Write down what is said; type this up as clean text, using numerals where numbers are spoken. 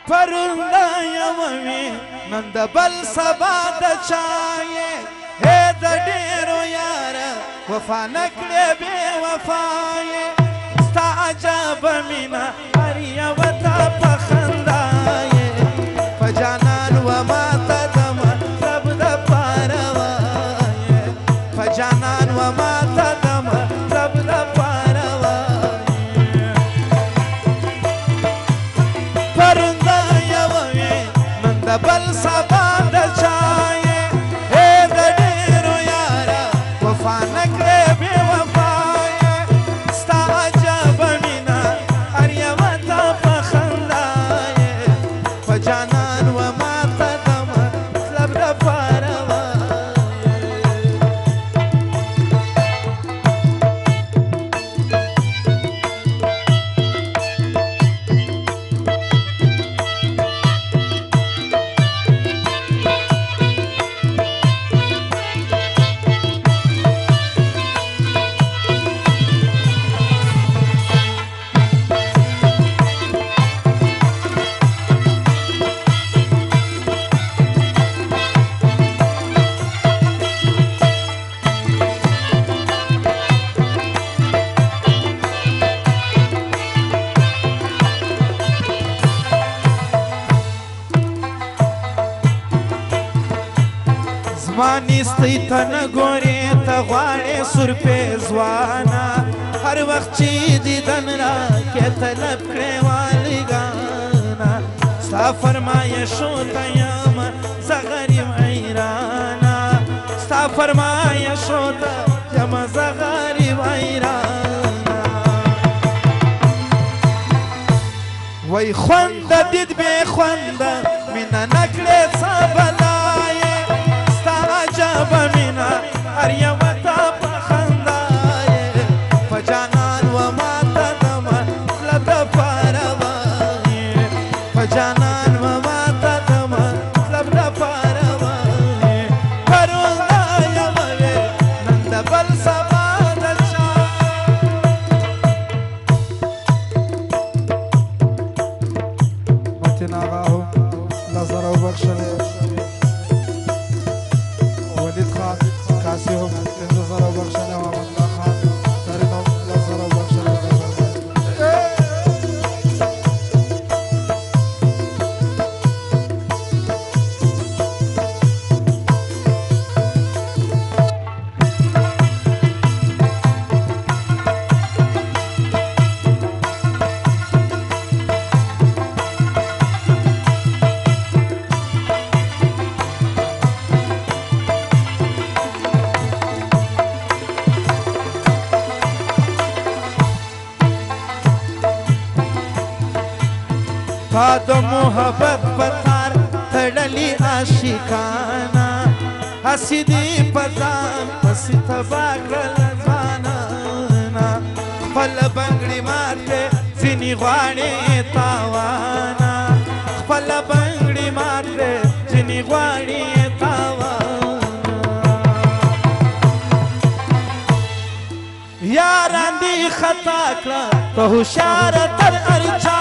پرونده یووي نن د بل سبا د چا یې هې د ډېرو یاره وفا نه کړې بې وفا یې ستا عجبه مینه هر یوه ته په خندا یې په جانان وماته د مطلب دپاره وایې په جانان وماته د مطلب دپاره وایې پرونده یووي نن د بل سبا د چا یې هې د ډېرو یاره وفا نه کړې بې وفا یې ستا عجبه مینه هر یوه ته په خندا یې په جانان وماته د مطلب دپاره زما نیستۍ ته نه ګورې ته غواړې سورپېزوانه هر وخت چې دیدن راکې طلب کړې والګانه ستا فرمایشو ته یمه زه غریب حیرانه ستا فرمایشو ته یمه زه غریب حیرانه وای خونده دید بې خونده مینه نه کړې څه بلایې عجبه مینه هر یوه ته په خندا یې په جانان وماته د مطلب دپاره وایې په جانان وماته د مطلب دپاره وایې پرونده یووي نن د بل سبا د چا متین آغا هم لزر وبخښلې ولید خان کاسی هم 15,000 بخشنه و احمد الله خان ترین هم 10,000 بخشنه تا د محبت په تار تړلي عاشقانه هسې دې په ځان پسې تباه کړل ځانانه خپله بنګړې ماتې ځینې غواړې تاوانه خپله بنګړې ماتې ځینې غواړې تاوانه یاران دې خطا کړه ته هوښیاره تر هر چا